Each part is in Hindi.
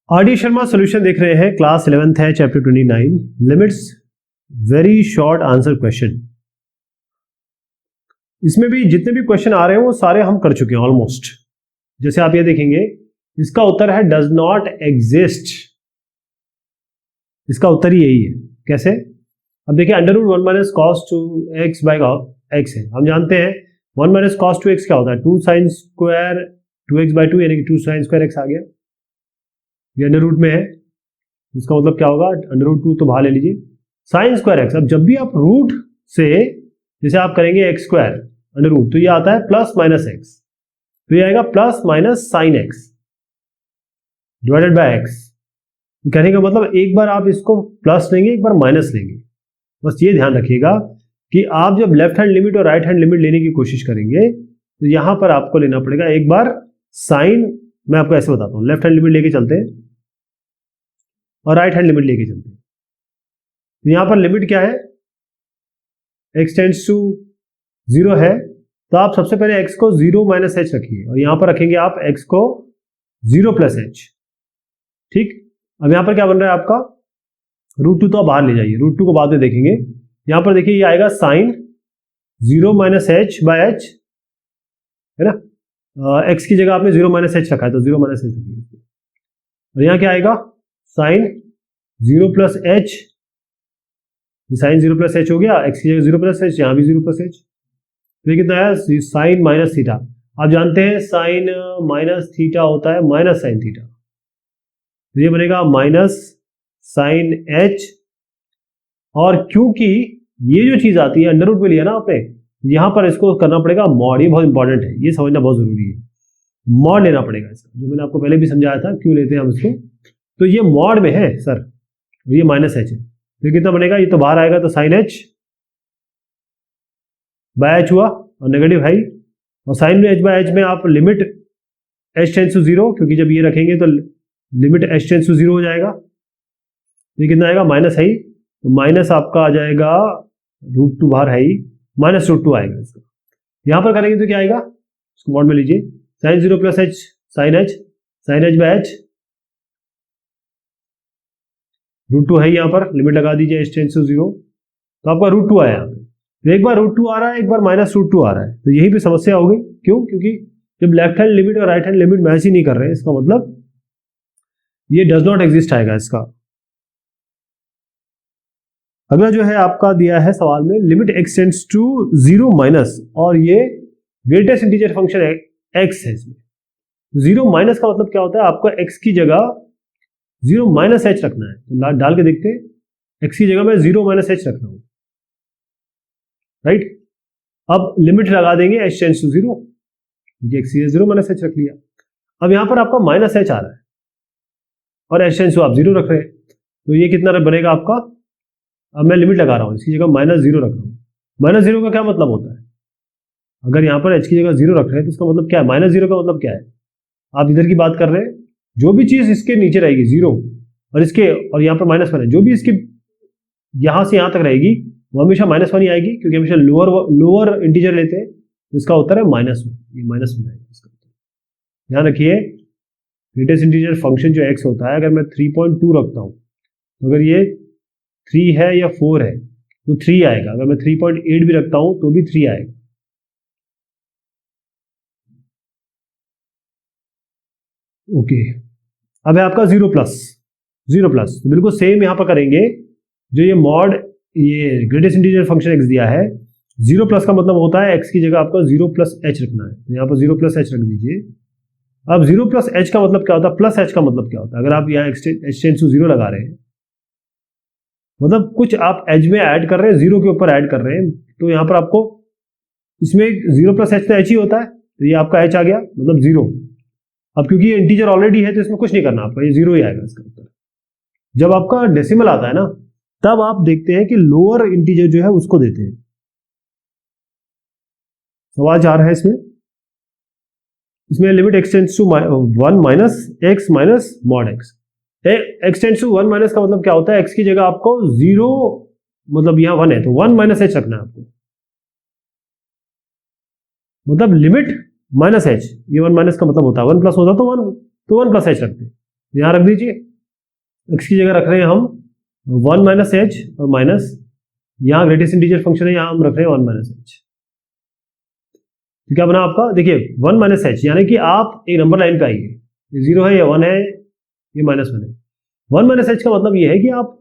आर.डी. शर्मा सॉल्यूशन देख रहे हैं, क्लास 11th है, chapter 29 limits, very short answer question. इसमें भी जितने भी क्वेश्चन आ रहे हैं वो सारे हम कर चुके हैं ऑलमोस्ट। जैसे आप ये देखेंगे, इसका उत्तर है डज नॉट एग्जिस्ट। इसका उत्तर ही यही है। कैसे? अब देखिए, under root 1 minus cos 2x by x है। हम जानते हैं 1 माइनस कॉस 2x क्या होता है, 2 साइन स्क्वायर 2x बाई 2, यानी कि 2 साइन स्क्वायर x आ गया। ये अंडर रूट में है, इसका मतलब क्या होगा, अंडर रूट 2 तो बाहर ले लीजिए, साइन स्क्वायर एक्स। अब जब भी आप रूट से जैसे आप करेंगे एक्स स्क्वायर अंडर रूट, तो ये आता है प्लस माइनस एक्स, तो ये आएगा plus minus sine x divided by x. कहने का मतलब एक बार आप इसको प्लस लेंगे, एक बार माइनस लेंगे। बस ये ध्यान रखिएगा कि आप जब लेफ्ट हैंड लिमिट और राइट हैंड लिमिट लेने की कोशिश करेंगे तो यहां पर आपको लेना पड़ेगा एक बार साइन। मैं आपको ऐसे बताता हूं, लेफ्ट हैंड लिमिट लेके चलते हैं और राइट हैंड लिमिट लेके चलते हैं। तो यहां पर लिमिट क्या है, x टेंड्स टू 0 है, तो आप सबसे पहले x को 0 माइनस एच रखिए और यहां पर रखेंगे आप x को 0 प्लस एच। ठीक, अब यहां पर क्या बन रहा है आपका, रूट 2 तो आप बाहर ले जाइए, रूट 2 को बाद में देखेंगे। यहां पर देखिए ये आएगा sine 0 minus h by h, है ना। x की जगह आपने 0 माइनस एच रखा है तो 0 माइनस एच रखिए। और यहां क्या आएगा, sine 0 plus h, sine 0 plus h हो गया, x की जगह 0 प्लस एच, यहां भी 0 प्लस एच, तो ये कितना आया, साइन माइनस थीटा। आप जानते हैं साइन माइनस थीटा होता है माइनस साइन थीटा, तो ये बनेगा माइनस साइन एच। और क्योंकि ये जो चीज आती है अंडर रूट में लिया ना आपने, यहां पर इसको करना पड़ेगा मॉड। ये बहुत इंपॉर्टेंट है, ये समझना बहुत जरूरी है। मॉड लेना पड़ेगा इसका, जो मैंने आपको पहले भी समझाया था क्यों लेते हैं हम इसको। तो ये मॉड में है सर, ये माइनस एच है, तो कितना बनेगा, ये तो बाहर आएगा तो साइन एच बाय एच हुआ और नेगेटिव है, और साइन में एच बाय एच में आप लिमिट एच टेंड्स टू 0, क्योंकि जब ये रखेंगे तो लिमिट एच टेंड्स टू 0 हो जाएगा। ये कितना आएगा, माइनस है ही, तो माइनस आपका आ जाएगा रूट 2 बाहर है ही, माइनस रूट 2 आएगा इसका। यहां पर करेंगे तो क्या आएगा, इसको मॉड में लीजिए, sine 0 plus h sine h by h, root 2 है यहाँ पर, लिमिट लगा दीजिए एच टेंड्स टू 0, तो आपका रूट 2 आया यहाँ पे। तो एक बार रूट 2 आ रहा है, एक बार माइनस रूट 2 आ रहा है, तो यही पे समस्या हो गई। क्यों? क्योंकि जब लेफ्ट हैंड लिमिट और राइट हैंड लिमिट मैच ही नहीं कर रहे हैं, इसका मतलब ये डज नॉट एग्जिस्ट आएगा इसका। अगला जो है आपका दिया है सवाल में, limit x tends to 0 minus, और ये ग्रेटेस्ट इंटीजर फंक्शन एक्स है। इसमें 0 माइनस का मतलब क्या होता है, आपको एक्स की जगह 0 माइनस एच रखना है। तो डाल के देखते हैं, एक्स की जगह मैं 0 माइनस एच रख रहा हूं, राइट। अब लिमिट लगा देंगे एच टेंड्स टू 0, एक्स की 0 माइनस एच रख लिया। अब यहां पर आपका माइनस एच आ रहा है और एच टेंड्स टू आप 0 रख रहे हैं, तो ये कितना बनेगा आपका। अब मैं लिमिट लगा रहा हूं, इसकी जगह माइनस 0 रख रहा हूं। माइनस 0 का क्या मतलब होता है, अगर यहां पर एच की जगह 0 रख रहे हैं तो इसका मतलब क्या है, माइनस 0 का मतलब क्या है, आप इधर की बात कर रहे हैं, जो भी चीज इसके नीचे रहेगी 0 और इसके और यहाँ पर माइनस 1 है, जो भी इसके यहां से यहां तक रहेगी वो हमेशा माइनस 1 ही आएगी, क्योंकि हमेशा लोअर इंटीजर लेते हैं। तो इसका उत्तर है माइनस 1, ये माइनस 1 आएगा इसका उत्तर। ध्यान रखिए, ग्रेटेस्ट इंटीजर फंक्शन जो x होता है, अगर मैं 3.2 रखता हूं तो अगर ये 3 है या 4 है तो 3 आएगा, अगर मैं 3.8 भी रखता हूं तो भी 3 आएगा। ओके, अब है आपका 0 प्लस। तो बिल्कुल सेम यहां पर करेंगे, जो ये मॉड, ये ग्रेटेस्ट इंटीजर फंक्शन x दिया है, 0 प्लस का मतलब होता है x की जगह आपको 0 प्लस एच रखना है, तो यहां पर 0 प्लस एच रख दीजिए। अब 0 प्लस एच का मतलब क्या होता है, प्लस एच का मतलब क्या होता है, अगर आप यहाँ एच टेंड्स टू 0 लगा रहे हैं, मतलब कुछ आप एज में ऐड कर रहे हैं, 0 के ऊपर ऐड कर रहे हैं, तो यहां पर आपको इसमें 0 प्लस एच तो एच ही होता है, तो ये आपका एच आ गया, मतलब 0। अब क्योंकि ये इंटीजर ऑलरेडी है तो इसमें कुछ नहीं करना आपका, ये 0 ही आएगा इसका उत्तर। जब आपका डेसिमल आता है ना, तब आप देखते हैं कि लोअर इंटीजर जो है उसको देते हैं। सवाल 4 है इसमें limit x tends to 1 minus x minus mod x. X tends to 1 minus का मतलब क्या होता है, एक्स की जगह आपको 0, मतलब यहां 1 है तो 1 माइनस एच रखना है आपको, मतलब लिमिट माइनस एच। ये 1 माइनस का मतलब होता है 1 प्लस होता तो 1 प्लस एच रखते हैं। यहाँ रख दीजिए, x की जगह रख रहे हैं हम 1 माइनस एच और माइनस, यहाँ ग्रेटेस्ट इंटीजर फंक्शन है, यहाँ हम रख रहे हैं 1 माइनस एच। तो क्या बना आपका, देखिए 1 माइनस एच, यानी कि आप एक नंबर लाइन पे आइए, ये 0 है, ये 1 है, ये -1 है। 1 माइनस एच का मतलब ये है कि आप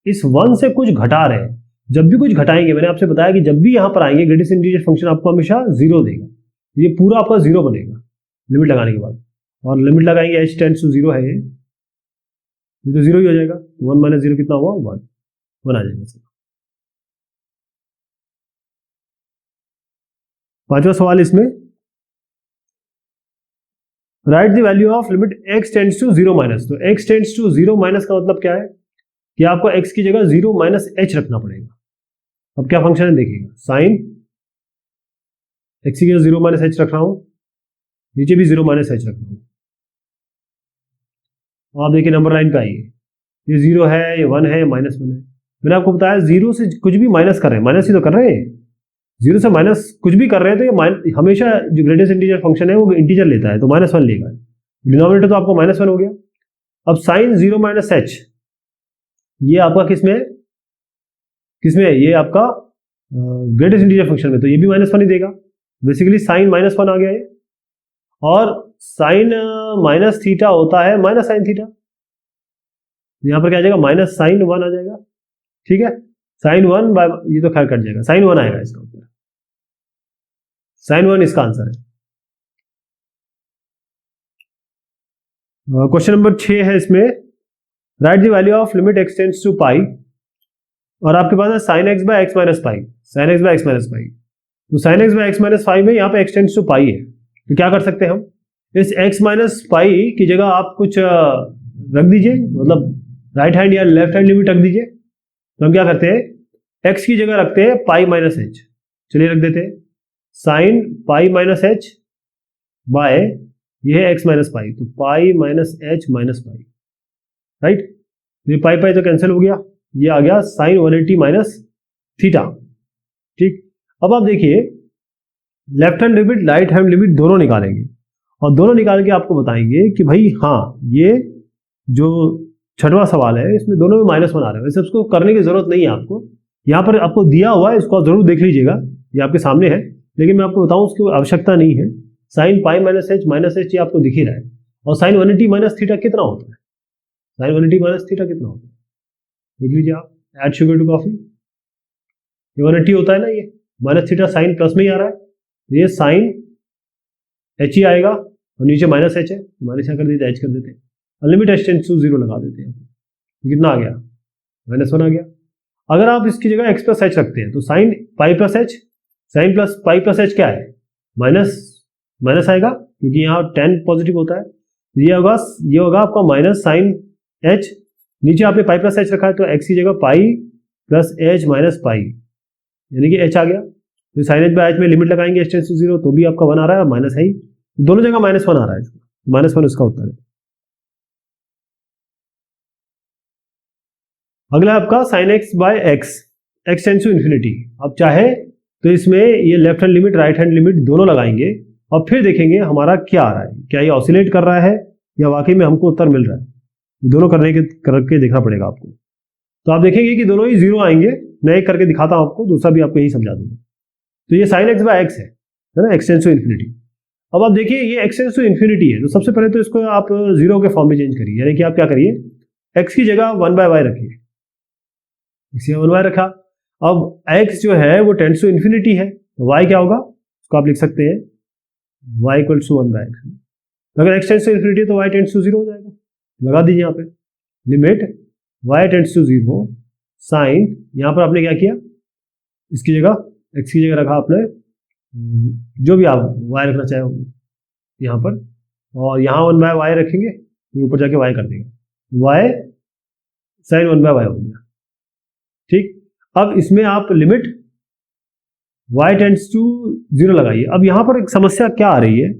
इस 1 से कुछ घटा रहे हैं। जब भी कुछ घटाएंगे, मैंने आपसे बताया कि जब भी यहाँ पर आएंगे ग्रेटेस्ट इंटीजर फंक्शन आपको हमेशा 0 देगा, ये पूरा आपका 0 बनेगा लिमिट लगाने के बाद, और लिमिट लगाएंगे h टेंड्स टू 0 है, ये तो 0 ही हो जाएगा। 1 माइनस 0 कितना हुआ, 1 आ जाएगा। पांचवा सवाल इसमें, right the value of limit x tends to 0 minus. तो x टेंड्स टू 0 माइनस का मतलब क्या है कि आपको x की जगह 0 माइनस h रखना पड़ेगा। अब क्या फंक्शन है देखिएगा, साइन x की जगह 0 माइनस h रख रहा हूं, नीचे भी 0 माइनस h रख रहा हूं। आप देखिए नंबर लाइन पे आइए, ये 0 है, ये 1 है, -1 है। मैंने आपको बताया 0 से कुछ भी माइनस कर रहे हैं, माइनस ही तो कर रहे हैं, 0 से माइनस कुछ भी कर रहे हैं तो ये हमेशा जो ग्रेटेस्ट इंटीजर फंक्शन है वो इंटीजर लेता है, तो -1 लेगा। डिनोमिनेटर तो आपको -1 हो गया। अब साइन 0 माइनस h, ये आपका किसमें है, ये आपका ग्रेटेस्ट इंटीजर फंक्शन में, तो ये भी -1 ही देगा। बेसिकली साइन -1 आ गया है, और साइन माइनस थीटा होता है माइनस साइन थीटा, यहां पर क्या आ जाएगा, माइनस साइन 1 आ जाएगा। ठीक है, साइन 1 बाय, ये तो खैर कट जाएगा, साइन 1 आएगा इसका उत्तर, साइन 1 इसका आंसर है। क्वेश्चन नंबर 6 है इसमें, right the value of limit x tends to pi, और आपके पास है sine x by x minus pi, sine x by x minus pi. तो sine x by x minus pi में यहाँ पे x टेंड्स टू पाई है, तो क्या कर सकते हैं हम, इस x माइनस पाई की जगह आप कुछ रख दीजिए, मतलब राइट हैंड या लेफ्ट हैंड लिमिट रख दीजिए। तो हम क्या करते हैं, x की जगह रखते हैं पाई माइनस एच, चलिए रख देते हैं sine pi minus h by, ये है x माइनस पाई, तो pi minus h minus pi, right. ये पाई पाई तो कैंसिल हो गया, ये आ गया साइन 180 माइनस थीटा। ठीक, अब आप देखिए left hand limit right hand limit दोनों निकालेंगे, और दोनों निकाल के आपको बताएंगे कि भाई हाँ, ये जो छठवां सवाल है इसमें दोनों में -1 आ रहा है। वैसे उसको करने की जरूरत नहीं है आपको, यहाँ पर आपको दिया हुआ है, इसको आप जरूर देख लीजिएगा, ये आपके सामने है, लेकिन मैं आपको बताऊं उसकी आवश्यकता नहीं है। साइन पाई माइनस एच ये आपको दिख ही रहा है, और साइन 180 माइनस थीटा कितना होता है, साइन 180 माइनस थीटा कितना होता है, देख लीजिए आप, ऐड शुगर टू कॉफी, ये 180 होता है ना, ये माइनस थीटा साइन प्लस में ही आ रहा है, ये साइन एच ही आएगा, और नीचे माइनस एच है, माइनस कर देते एच कर देते हैं, लिमिट एच टेंड्स टू 0 लगा देते हैं, कितना आ गया, -1 आ गया। अगर आप इसकी जगह x प्लस एच रखते हैं तो sine pi plus h, sine plus pi plus h क्या है, माइनस आएगा, क्योंकि यहाँ 10 पॉजिटिव होता है, ये होगा आपका माइनस साइन एच, नीचे आपने पाई प्लस एच रखा है, तो x की जगह पाई प्लस एच माइनस पाई, यानी कि h आ गया। तो साइन एच बाय एच में लिमिट लगाएंगे h टेंड्स टू 0, तो भी आपका 1 आ रहा है, माइनस है ही, दोनों जगह -1 आ रहा है, -1 इसका उत्तर है। अगला आपका sine x by x tends to infinity. अब चाहे तो इसमें ये left hand limit right hand limit दोनों लगाएंगे, और फिर देखेंगे हमारा क्या आ रहा है, क्या ये ऑसिलेट कर रहा है या वाकई में हमको उत्तर मिल रहा है, दोनों करके देखना पड़ेगा आपको। तो आप देखेंगे कि दोनों ही 0 आएंगे, मैं एक करके दिखाता हूं आपको, दूसरा भी आपको यही समझा दूंगा। तो ये साइन एक्स बाय एक्स है ना, एक्स टेंड्स टू इन्फिनिटी। अब आप देखिए ये एक्स टेंड्स टू इन्फिनिटी है, तो सबसे पहले तो इसको आप 0 के फॉर्म में चेंज करिए, यानी कि आप क्या करिए, एक्स की जगह 1/y रखिए, इसी 1y रखा। अब x जो है वो टेंड्स टू इन्फिनिटी है, तो y क्या होगा, उसको आप लिख सकते हैं y इक्वल्स टू 1/x। अगर x टेंड्स टू इन्फिनिटी तो y टेंड्स टू 0 हो जाएगा, लगा दीजिए यहाँ पे limit y tends to 0 sine, यहाँ पर आपने क्या किया, इसकी जगह x की जगह रखा आपने जो भी आप y रखना चाहे यहाँ पर, और यहाँ 1/y रखेंगे, ऊपर जाके y कर देगा, y साइन 1/y हो गया। ठीक, अब इसमें आप लिमिट y टेंड्स टू 0 लगाइए। अब यहां पर एक समस्या क्या आ रही है,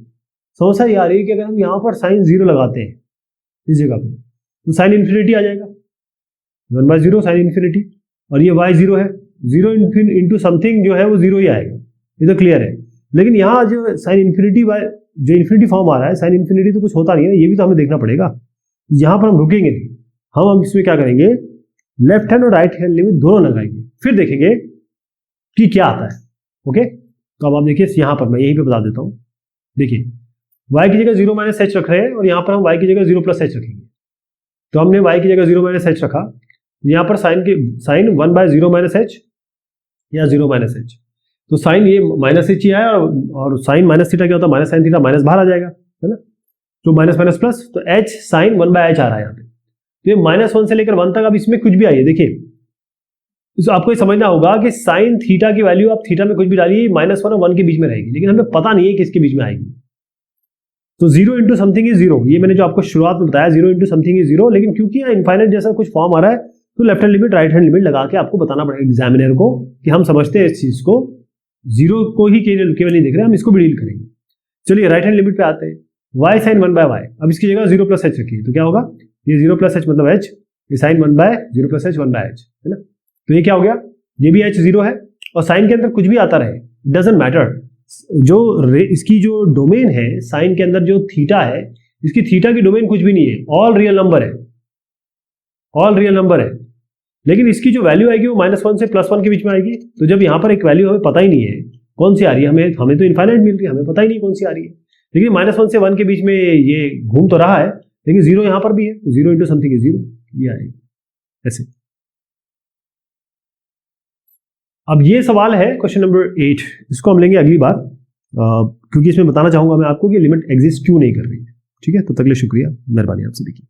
समस्या ये आ रही है कि अगर हम यहां पर साइन 0 लगाते हैं इस जगह पर, तो साइन इन्फिनिटी आ जाएगा, 1/0 साइन इन्फिनिटी, और ये y 0 है, 0 इंटू समथिंग जो है वो 0 ही आएगा, ये तो क्लियर है। लेकिन यहाँ जो साइन इन्फिनिटी जो इन्फिनिटी फॉर्म आ रहा है, साइन इन्फिनिटी तो कुछ होता नहीं है, ये भी तो हमें देखना पड़ेगा। यहां पर हम रुकेंगे नहीं, हम इसमें क्या करेंगे, लेफ्ट हैंड और राइट हैंड लिमिट दोनों लगाएंगे, फिर देखेंगे कि क्या आता है। ओके, तो अब आप देखिए यहां पर मैं यहीं पे बता देता हूं, देखिए y की जगह 0 माइनस एच रख रहे हैं और यहां पर हम y की जगह 0 प्लस एच रखेंगे। तो हमने y की जगह 0 माइनस एच रखा, यहां पर साइन 1/0 माइनस एच या 0 माइनस एच, तो साइन ये माइनस एच ही आया और साइन माइनस थीटा क्या होता है, माइनस साइन थीटा, माइनस बाहर आ जाएगा, है ना, तो माइनस माइनस प्लस, तो एच साइन 1/h आ रहा है यहाँ पे। तो ये -1 से लेकर 1 तक अब इसमें कुछ भी आइए, देखिए तो आपको ये समझना होगा कि साइन थीटा की वैल्यू आप थीटा में कुछ भी डालिए -1 और 1 के बीच में रहेगी, लेकिन हमें पता नहीं है किसके बीच में आएगी। तो 0 इंटू समथिंग इज 0, ये मैंने जो आपको शुरुआत में बताया 0 इंटू समथिंग इज 0, लेकिन क्योंकि यहाँ इनफाइनाइट जैसा कुछ फॉर्म आ रहा है तो left hand limit right hand limit लगा के आपको बताना पड़ेगा एग्जामिनर को कि हम समझते हैं इस चीज को, 0 को ही केवल नहीं देख रहे, हम इसको भी डील करेंगे। चलिए राइट हैंड लिमिट पे आते हैं, y साइन 1/y, अब इसकी जगह 0 प्लस एच रखिए, तो क्या होगा, ये 0 प्लस एच मतलब h, ये साइन 1/0 प्लस एच 1/h, है ना, तो ये क्या हो गया, ये भी h 0 है और साइन के अंदर कुछ भी आता रहे डजंट मैटर, जो इसकी जो डोमेन है साइन के अंदर जो थीटा है, इसकी थीटा की डोमेन कुछ भी नहीं है, ऑल रियल नंबर है, ऑल रियल नंबर है, लेकिन इसकी जो वैल्यू आएगी वो -1 से +1 के बीच में आएगी। तो जब यहाँ पर एक वैल्यू हमें पता ही नहीं है कौन सी आ रही है, हमें तो इनफाइनाइट मिल रही है, हमें पता ही नहीं कौन सी आ रही है, लेकिन -1 से 1 के बीच में ये घूम तो रहा है, लेकिन 0 यहाँ पर भी है, 0 इंटू समथिंग इज 0, ये आएगा ऐसे। अब ये सवाल है क्वेश्चन नंबर 8, इसको हम लेंगे अगली बार, क्योंकि इसमें बताना चाहूंगा मैं आपको कि लिमिट एग्जिस्ट क्यों नहीं कर रही है। ठीक है, तो तक के लिए शुक्रिया, मेहरबानी आप सभी की।